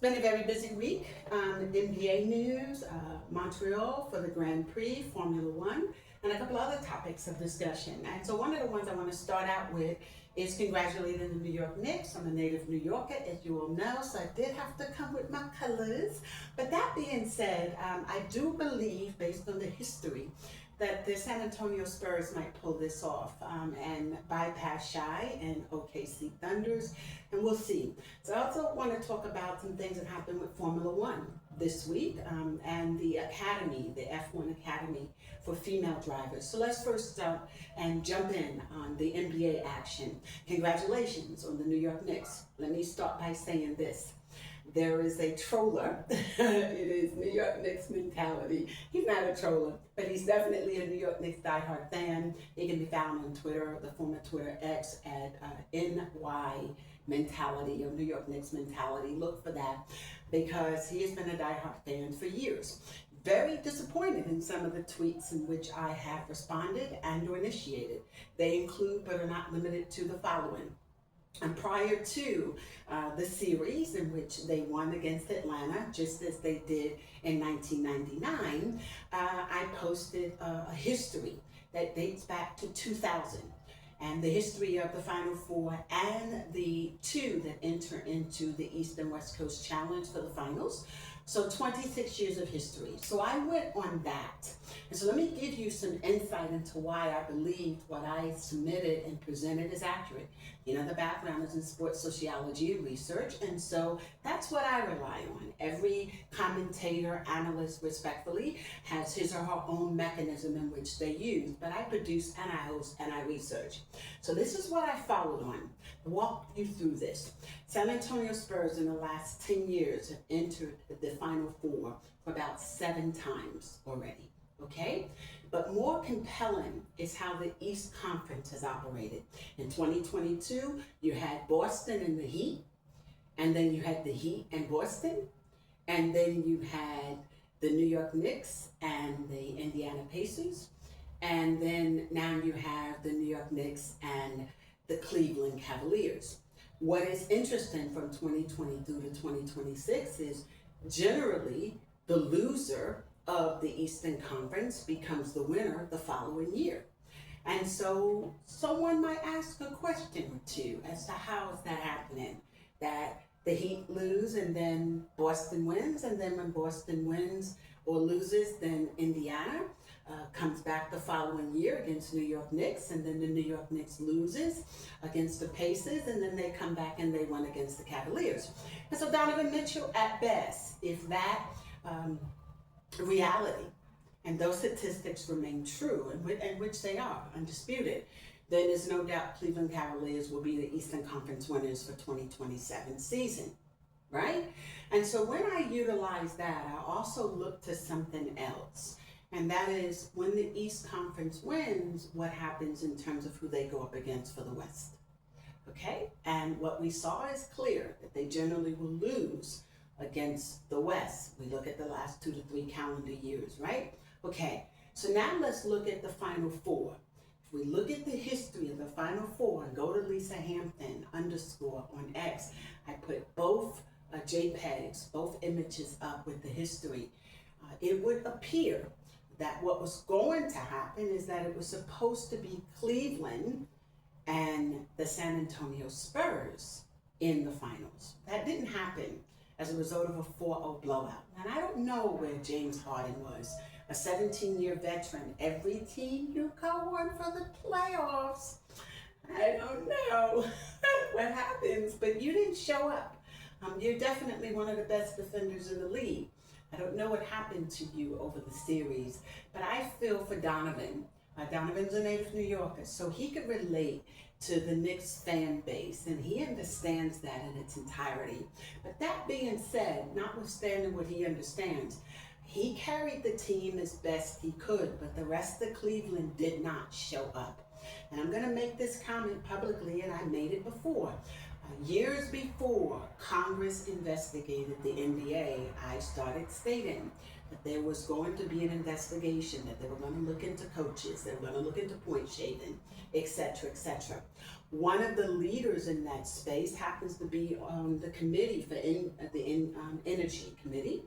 been a very busy week. NBA news, Montreal for the Grand Prix, Formula One, and a couple other topics of discussion. And so one of the ones I want to start out with is congratulating the New York Knicks. I'm a native New Yorker, as you all know, so I did have to come with my colors. But that being said, I do believe, based on the history, that the San Antonio Spurs might pull this off and bypass Shy and OKC Thunders, and we'll see. So I also want to talk about some things that happened with Formula One this week and the Academy, the F1 Academy for female drivers. So let's first and jump in on the NBA action. Congratulations on the New York Knicks. Let me start by saying this. There is a troller. It is New York Knicks mentality. He's not a troller, but he's definitely a New York Knicks diehard fan. He can be found on Twitter, the former Twitter X, at NY Mentality or New York Knicks Mentality. Look for that because he has been a diehard fan for years. Very disappointed in some of the tweets in which I have responded and or initiated. They include, but are not limited to, the following. And prior to the series in which they won against Atlanta, just as they did in 1999, I posted a history that dates back to 2000 and the history of the Final Four and the two that enter into the East and West Coast Challenge for the finals. So 26 years of history. So I went on that. And so let me give you some insight into why I believed what I submitted and presented is accurate. You know, the background is in sports sociology and research, and so that's what I rely on. Every commentator, analyst, respectfully, has his or her own mechanism in which they use, but I produce and I host and I research. So this is what I followed on. Walk you through this. San Antonio Spurs in the last 10 years have entered the Final Four for about 7 times already. Okay? But more compelling is how the East Conference has operated. In 2022, you had Boston and the Heat, and then you had the Heat and Boston, and then you had the New York Knicks and the Indiana Pacers, and then now you have the New York Knicks and the Cleveland Cavaliers. What is interesting from 2022 to 2026 is generally the loser of the Eastern Conference becomes the winner the following year. And so someone might ask a question or two as to how is that happening? That the Heat lose and then Boston wins, and then when Boston wins or loses, then Indiana comes back the following year against New York Knicks, and then the New York Knicks loses against the Pacers, and then they come back and they win against the Cavaliers. And so Donovan Mitchell, at best, if that reality and those statistics remain true, and which they are, undisputed, then there's no doubt Cleveland Cavaliers will be the Eastern Conference winners for 2027 season, right? And so when I utilize that, I also look to something else, and that is when the East Conference wins, what happens in terms of who they go up against for the West, okay? And what we saw is clear, that they generally will lose against the West. We look at the last 2 to 3 calendar years, right? Okay, so now let's look at the Final Four. If we look at the history of the Final Four and go to Lisa Hampton _ on X, I put both JPEGs, both images up with the history. It would appear that what was going to happen is that it was supposed to be Cleveland and the San Antonio Spurs in the finals. That didn't happen as a result of a 4-0 blowout. And I don't know where James Harden was, a 17-year veteran. Every team you go on for the playoffs. I don't know what happens, but you didn't show up. You're definitely one of the best defenders in the league. I don't know what happened to you over the series, but I feel for Donovan. Donovan's a native New Yorker, so he could relate to the Knicks fan base, and he understands that in its entirety. But that being said, notwithstanding what he understands, he carried the team as best he could, but the rest of Cleveland did not show up. And I'm going to make this comment publicly, and I made it before. Years before Congress investigated the NBA, I started stating that there was going to be an investigation, that they were going to look into coaches, they were going to look into point shaving, etc., etc. One of the leaders in that space happens to be on the committee for the Energy Committee,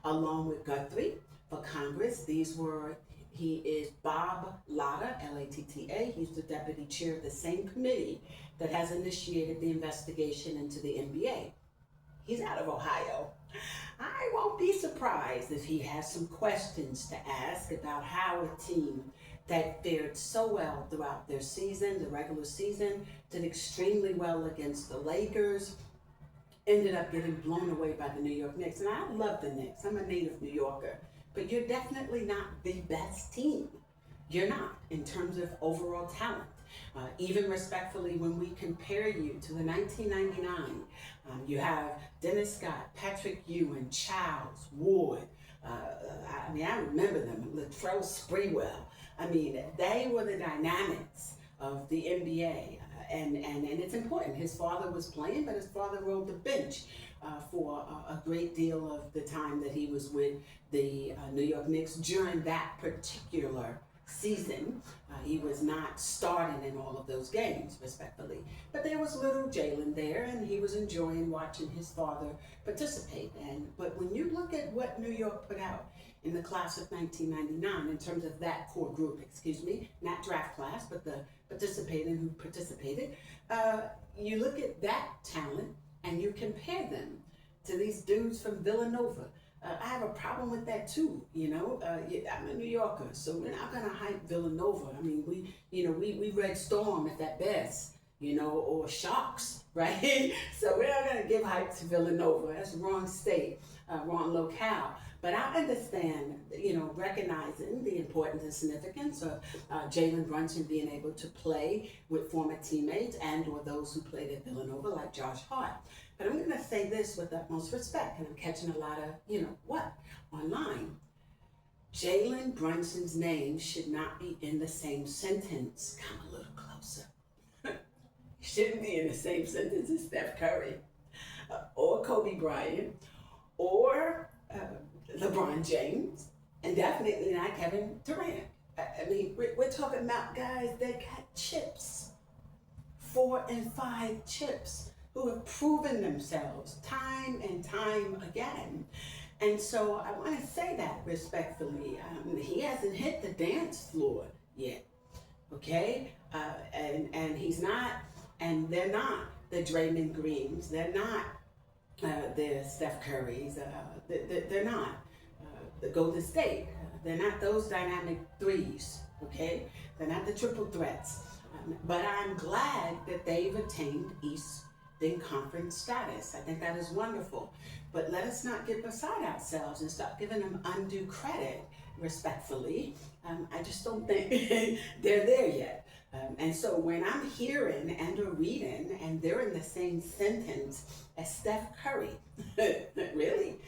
along with Guthrie for Congress. He is Bob Latta, L-A-T-T-A. He's the deputy chair of the same committee that has initiated the investigation into the NBA. He's out of Ohio. I won't be surprised if he has some questions to ask about how a team that fared so well throughout their season, the regular season, did extremely well against the Lakers, ended up getting blown away by the New York Knicks. And I love the Knicks. I'm a native New Yorker. But you're definitely not the best team. You're not in terms of overall talent. Even respectfully, when we compare you to the 1999, you have Dennis Scott, Patrick Ewing, Childs, Ward. I remember them, Latrell Sprewell. They were the dynamics of the NBA. And it's important. His father was playing, but his father rode the bench for a great deal of the time that he was with the New York Knicks during that particular season. He was not starting in all of those games, respectfully. But there was little Jalen there, and he was enjoying watching his father participate. But when you look at what New York put out in the class of 1999, in terms of that core group, not draft class, but the who participated, you look at that talent and you compare them to these dudes from Villanova. I have a problem with that too, I'm a New Yorker, so we're not gonna hype Villanova. We Red Storm at best, or Sharks, right? So we're not gonna give hype to Villanova. That's the wrong state, wrong locale. But I understand, recognizing the importance and significance of Jalen Brunson being able to play with former teammates and or those who played at Villanova, like Josh Hart. But I'm going to say this with utmost respect, and I'm catching a lot of, online. Jalen Brunson's name should not be in the same sentence. Come a little closer. He shouldn't be in the same sentence as Steph Curry, or Kobe Bryant, or LeBron James, and definitely not Kevin Durant. We're talking about guys that got chips, 4 and 5 chips, who have proven themselves time and time again. And so I want to say that respectfully. He hasn't hit the dance floor yet, okay? And he's not, and they're not the Draymond Greens. They're not the Steph Currys. They're not the Golden State. They're not those dynamic threes, okay? They're not the triple threats. But I'm glad that they've attained Eastern Conference status. I think that is wonderful. But let us not get beside ourselves and stop giving them undue credit, respectfully. I just don't think they're there yet. And so when I'm hearing and or reading and they're in the same sentence as Steph Curry, really,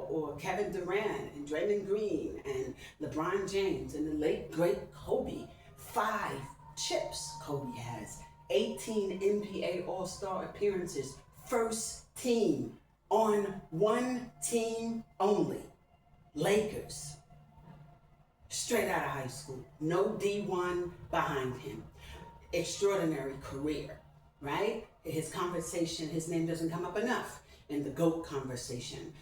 or Kevin Durant and Draymond Green and LeBron James and the late great Kobe, 5 chips Kobe has, 18 NBA All-Star appearances, first team on one team only, Lakers. Straight out of high school, no D1 behind him. Extraordinary career, right? His name doesn't come up enough in the GOAT conversation.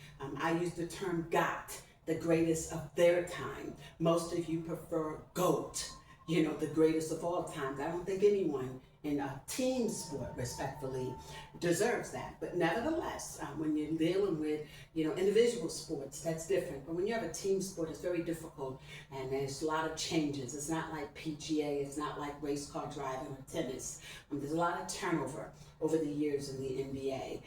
I use the term GOT, the greatest of their time. Most of you prefer GOAT, the greatest of all times. I don't think anyone in a team sport, respectfully, deserves that. But nevertheless, when you're dealing with, individual sports, that's different. But when you have a team sport, it's very difficult, and there's a lot of changes. It's not like PGA, it's not like race car driving or tennis. There's a lot of turnover over the years in the NBA,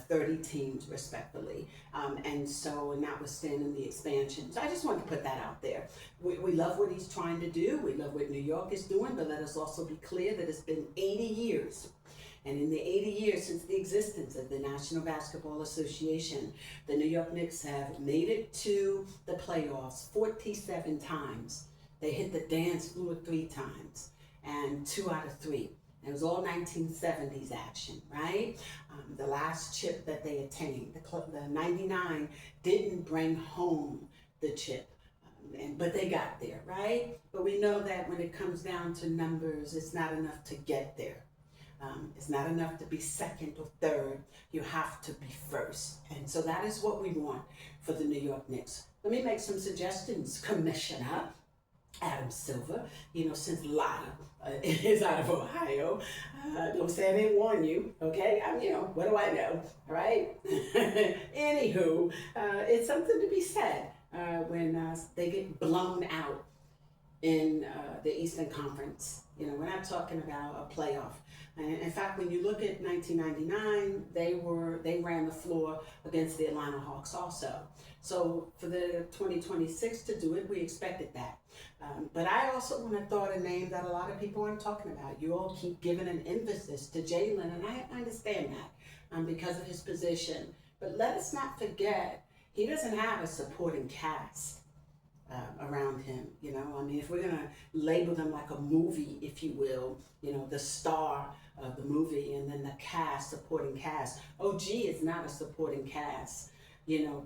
30 teams, respectfully. And so, notwithstanding the expansion. So I just wanted to put that out there. We love what he's trying to do. We love what New York is doing, but let us also be clear that it's been 80 years. And in the 80 years since the existence of the National Basketball Association, the New York Knicks have made it to the playoffs 47 times. They hit the dance floor 3 times, and 2 out of 3 It was all 1970s action, right? The last chip that they attained, the 99, didn't bring home the chip. But they got there, right? But we know that when it comes down to numbers, it's not enough to get there. It's not enough to be second or third. You have to be first. And so that is what we want for the New York Knicks. Let me make some suggestions, Commissioner Adam Silver. Since Lotta is out of Ohio, don't say I didn't warn you, okay? What do I know, all right? Anywho, it's something to be said when they get blown out in the Eastern Conference. We're not talking about a playoff. And in fact, when you look at 1999, they ran the floor against the Atlanta Hawks also. So for the 2026 to do it, we expected that. But I also want to throw out a name that a lot of people aren't talking about. You all keep giving an emphasis to Jalen, and I understand that because of his position. But let us not forget, he doesn't have a supporting cast around him. If we're gonna label them like a movie, if you will, the star of the movie and then the cast, supporting cast. OG is not a supporting cast.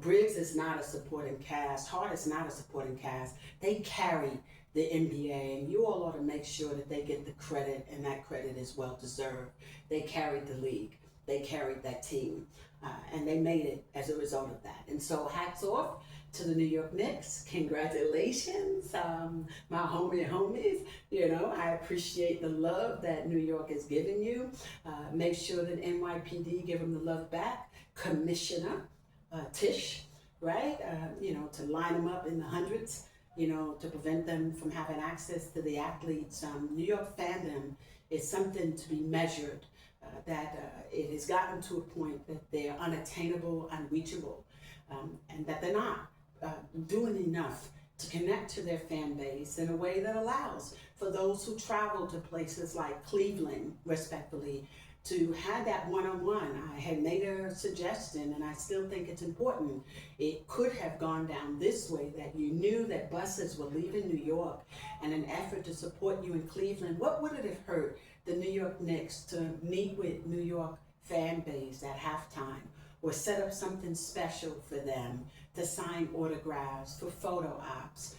Briggs is not a supporting cast. Hart is not a supporting cast. They carry the NBA, and you all ought to make sure that they get the credit, and that credit is well deserved. They carried the league. They carried that team, and they made it as a result of that. And so hats off to the New York Knicks. Congratulations, my homies. I appreciate the love that New York has given you. Make sure that NYPD give them the love back. Commissioner Tisch, right? To line them up in the hundreds, to prevent them from having access to the athletes. New York fandom is something to be measured. That it has gotten to a point that they're unattainable, unreachable, and that they're not doing enough to connect to their fan base in a way that allows for those who travel to places like Cleveland, respectfully, to have that one-on-one. I had made a suggestion, and I still think it's important. It could have gone down this way, that you knew that buses were leaving New York in an effort to support you in Cleveland. What would it have hurt the New York Knicks to meet with New York fan base at halftime, or set up something special for them to sign autographs, for photo ops,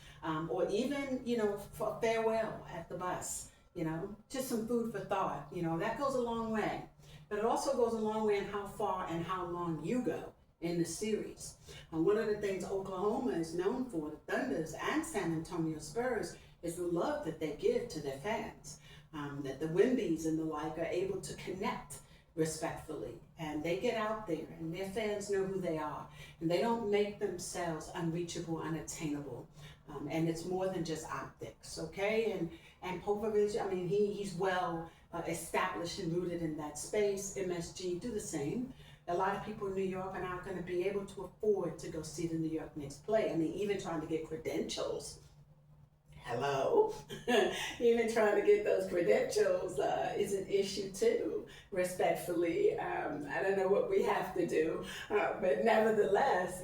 or even, for farewell at the bus? Just some food for thought. That goes a long way. But it also goes a long way in how far and how long you go in the series. And one of the things Oklahoma is known for, the Thunders and San Antonio Spurs, is the love that they give to their fans. That the Wimbies and the like are able to connect respectfully, and they get out there, and their fans know who they are, and they don't make themselves unreachable, unattainable. And it's more than just optics, okay? And Popovich, he's well established and rooted in that space. MSG do the same. A lot of people in New York are not going to be able to afford to go see the New York Knicks play. Even trying to get credentials. Hello. Even trying to get those credentials is an issue too, respectfully. I don't know what we have to do, but nevertheless,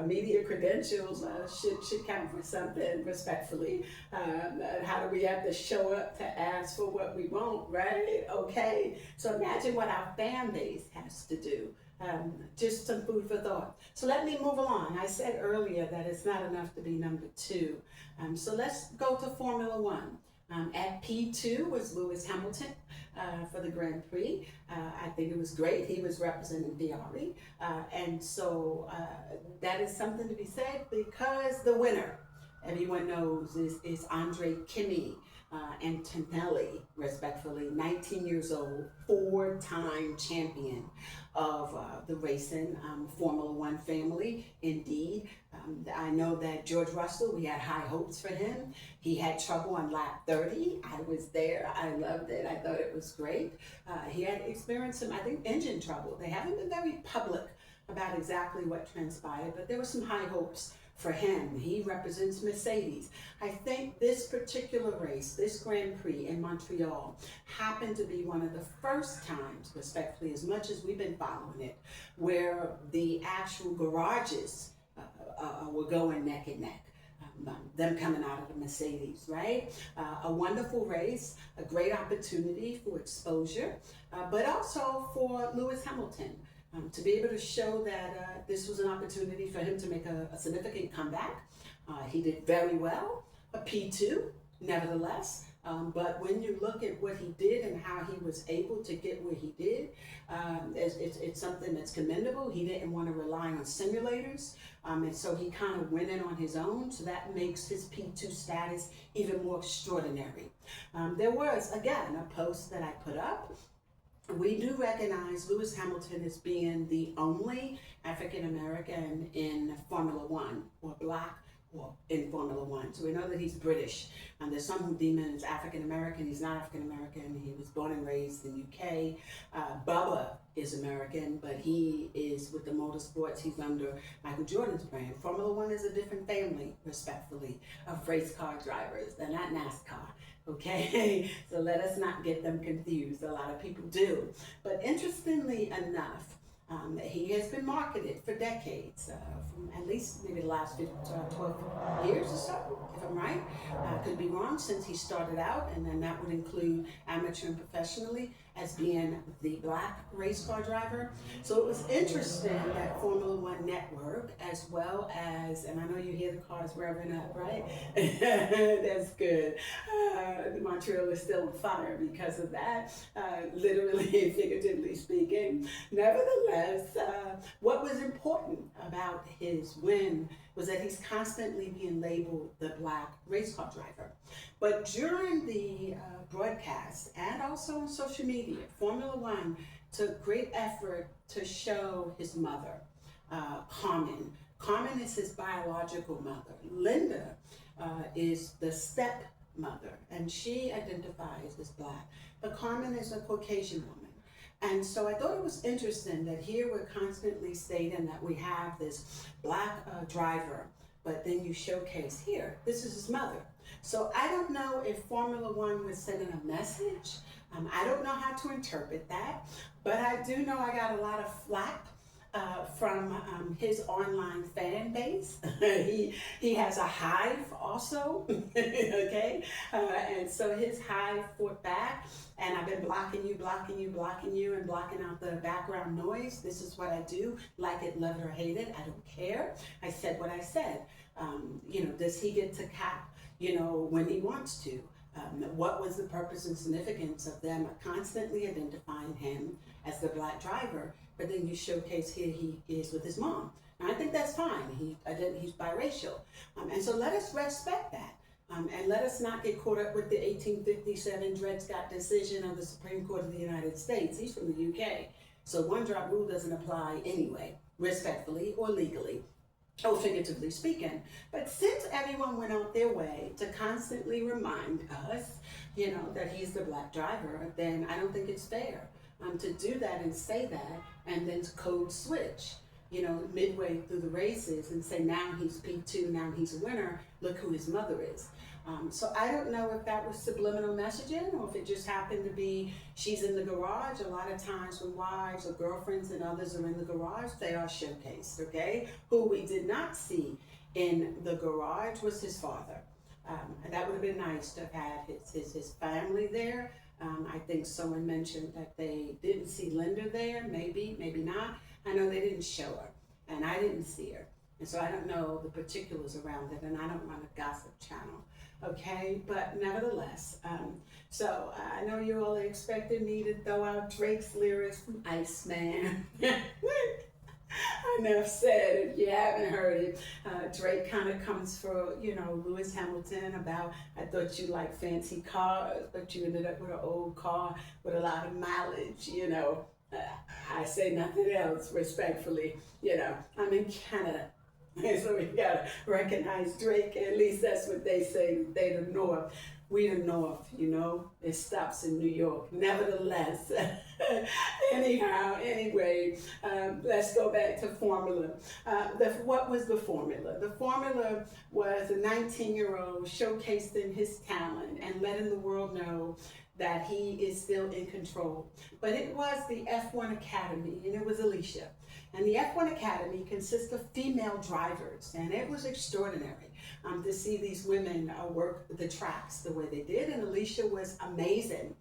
media credentials should count for something, respectfully. How do we have to show up to ask for what we want, right? Okay, so imagine what our fan base has to do. Just some food for thought. So let me move along. I said earlier that it's not enough to be number two. So let's go to Formula One. At P2 was Lewis Hamilton for the Grand Prix. I think it was great. He was representing Ferrari. And so that is something to be said, because the winner, everyone knows, is Andrea Kimi. Antonelli, respectfully, 19 years old, four-time champion of the racing Formula One family, indeed. I know that George Russell, we had high hopes for him. He had trouble on lap 30. I was there. I loved it. I thought it was great. He had experienced some, I think, engine trouble. They haven't been very public about exactly what transpired, but there were some high hopes for him. He represents Mercedes. I think this particular race, this Grand Prix in Montreal, happened to be one of the first times, respectfully, as much as we've been following it, where the actual garages were going neck and neck. them coming out of the Mercedes, right? A wonderful race, a great opportunity for exposure, but also for Lewis Hamilton. To be able to show that this was an opportunity for him to make a significant comeback. He did very well, a P2, nevertheless. But when you look at what he did and how he was able to get where he did, it's something that's commendable. He didn't want to rely on simulators, and so he kind of went in on his own. So that makes his P2 status even more extraordinary. There was, again, a post that I put up. We do recognize Lewis Hamilton as being the only African American in Formula One, or black in Formula One. So we know that he's British. There's some who deem him as African American. He's not African American. He was born and raised in the UK. Bubba is American, but he is with the motorsports. He's under Michael Jordan's brand. Formula One is a different family, respectfully, of race car drivers. They're not NASCAR. Okay, so let us not get them confused. A lot of people do. But interestingly enough, he has been marketed for decades, from at least maybe the last 12 years or so, if I'm right. Could be wrong, since he started out, and then that would include amateur and professionally, as being the black race car driver. So it was interesting that Formula One Network, as well as, and I know you hear the cars revving up, right? That's good. Montreal is still on fire because of that, literally and figuratively speaking. Nevertheless, what was important about his win was that he's constantly being labeled the black race car driver. But during the broadcast and also on social media, Formula One took great effort to show his mother, Carmen. Carmen is his biological mother. Linda is the stepmother, and she identifies as black. But Carmen is a Caucasian woman. And so I thought it was interesting that here we're constantly stating that we have this black driver, but then you showcase here, this is his mother. So I don't know if Formula One was sending a message. I don't know how to interpret that, but I do know I got a lot of flack from his online fan base. he has a hive also, okay? And so his hive fought back, and I've been blocking you, and blocking out the background noise. This is what I do, like it, love it, or hate it. I don't care. I said what I said. Does he get to cap, when he wants to? What was the purpose and significance of them constantly identifying him as the black driver, but then you showcase here he is with his mom? Now, I think that's fine. He's biracial. And so let us respect that. And let us not get caught up with the 1857 Dred Scott decision of the Supreme Court of the United States. He's from the UK. So one drop rule doesn't apply anyway, respectfully or legally, or figuratively speaking. But since everyone went out their way to constantly remind us, that he's the black driver, then I don't think it's fair to do that and say that, and then to code switch, midway through the races and say, now he's P2, now he's a winner, look who his mother is. So I don't know if that was subliminal messaging or if it just happened to be she's in the garage. A lot of times when wives or girlfriends and others are in the garage, they are showcased, okay? Who we did not see in the garage was his father. And that would have been nice to have had his family there. I think someone mentioned that they didn't see Linda there, maybe not. I know they didn't show her, and I didn't see her. And so I don't know the particulars around it, and I don't run a gossip channel, okay? But nevertheless, so I know you all expected me to throw out Drake's lyrics from Iceman. Enough said. If you haven't heard it, Drake kind of comes for, Lewis Hamilton about, I thought you liked fancy cars, but you ended up with an old car with a lot of mileage, I say nothing else, respectfully. I'm in Canada. So we gotta recognize Drake. At least that's what they say. They the North. We the North, it stops in New York. Nevertheless, anyway, let's go back to formula. What was the formula? The formula was a 19-year-old showcasing his talent and letting the world know that he is still in control. But it was the F1 Academy, and it was Alicia. And the F1 Academy consists of female drivers, and it was extraordinary to see these women work the tracks the way they did, and Alicia was amazing.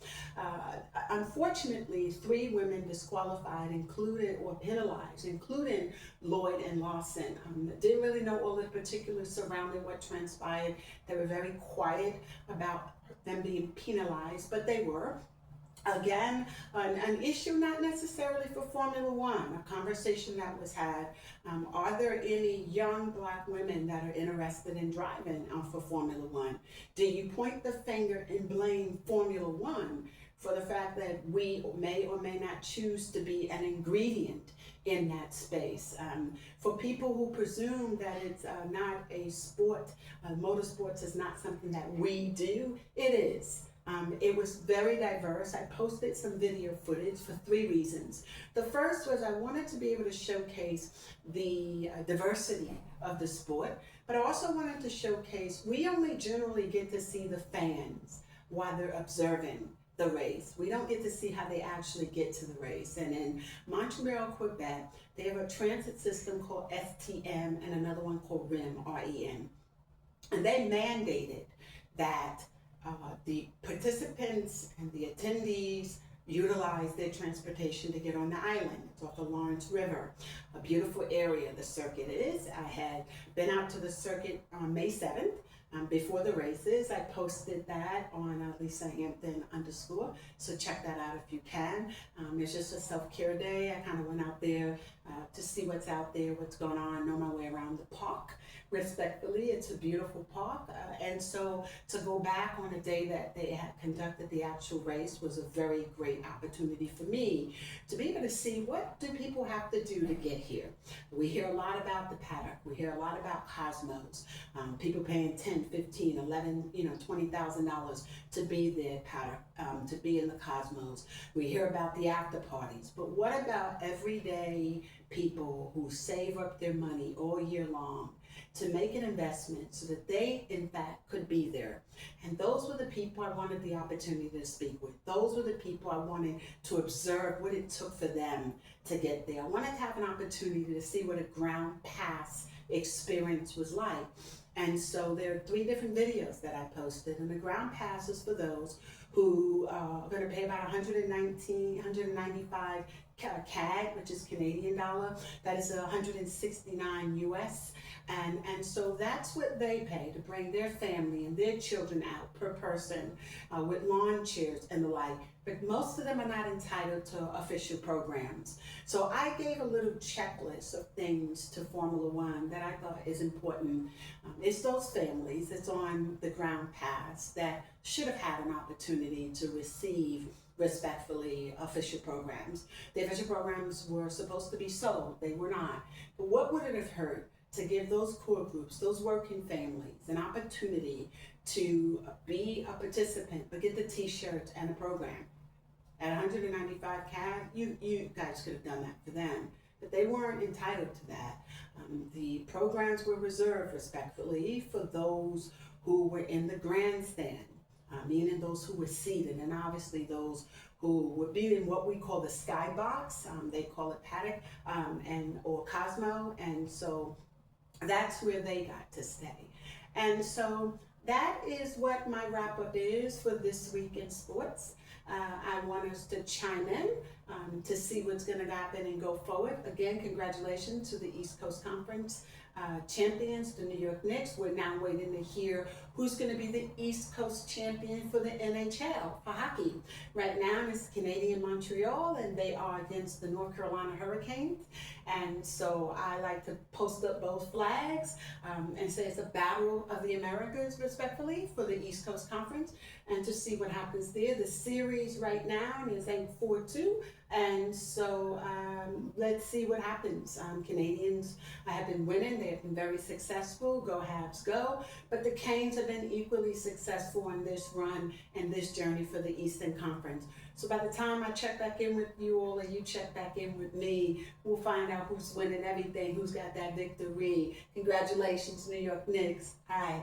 Unfortunately, 3 women disqualified, or penalized, including Lloyd and Lawson. Didn't really know all the particulars surrounding what transpired. They were very quiet about them being penalized, but they were. Again, an issue not necessarily for Formula One, a conversation that was had. Are there any young Black women that are interested in driving for Formula One? Do you point the finger and blame Formula One for the fact that we may or may not choose to be an ingredient in that space? For people who presume that it's not a sport, motorsports is not something that we do, it is. It was very diverse. I posted some video footage for 3 reasons. The first was I wanted to be able to showcase the diversity of the sport, but I also wanted to showcase we only generally get to see the fans while they're observing the race. We don't get to see how they actually get to the race. And in Montreal, Quebec, they have a transit system called STM and another one called REM, R-E-M. And they mandated that the participants and the attendees utilize their transportation to get on the island. It's off the Lawrence River, a beautiful area the circuit is. I had been out to the circuit on May 7th. Before the races. I posted that on Lisa Hampton _, so check that out if you can. It's just a self-care day. I kind of went out there to see what's out there, what's going on, know my way around the park. Respectfully, it's a beautiful park, and so to go back on a day that they had conducted the actual race was a very great opportunity for me to be able to see what do people have to do to get here. We hear a lot about the paddock. We hear a lot about Cosmos. People paying $10, $15, $11, $20,000 to be there, paddock, to be in the Cosmos. We hear about the after parties, but what about everyday people who save up their money all year long to make an investment so that they, in fact, could be there? And those were the people I wanted the opportunity to speak with. Those were the people I wanted to observe what it took for them to get there. I wanted to have an opportunity to see what a ground pass experience was like. And so there are 3 different videos that I posted, and the ground pass is for those who are going to pay about $195 CAD, which is Canadian dollar. That is 169 US. And so that's what they pay to bring their family and their children out per person with lawn chairs and the like. But most of them are not entitled to official programs. So I gave a little checklist of things to Formula One that I thought is important. It's those families that's on the ground pass that should have had an opportunity to receive respectfully official programs. The official programs were supposed to be sold. They were not. But what would it have hurt to give those core groups, those working families, an opportunity to be a participant, but get the t-shirts and the program? At 195 CAD, you guys could have done that for them, but they weren't entitled to that. The programs were reserved respectfully for those who were in the grandstand, meaning those who were seated, and obviously those who would be in what we call the skybox. They call it paddock or Cosmo, and so that's where they got to stay. And so that is what my wrap-up is for this week in sports. I want us to chime in to see what's going to happen and go forward. Again, congratulations to the East Coast Conference champions, the New York Knicks. We're now waiting to hear who's going to be the East Coast champion for the NHL for hockey. Right now it's Canadian Montreal, and they are against the North Carolina Hurricanes. And so I like to post up both flags and say it's a battle of the Americas, respectfully, for the East Coast Conference, and to see what happens there. The series right now is 4-2. And so let's see what happens. Canadians have been winning. They have been very successful. Go Habs, go. But the Canes have been equally successful in this run and this journey for the Eastern Conference. So by the time I check back in with you all, and you check back in with me, we'll find out who's winning everything, who's got that victory. Congratulations, New York Knicks. Hi.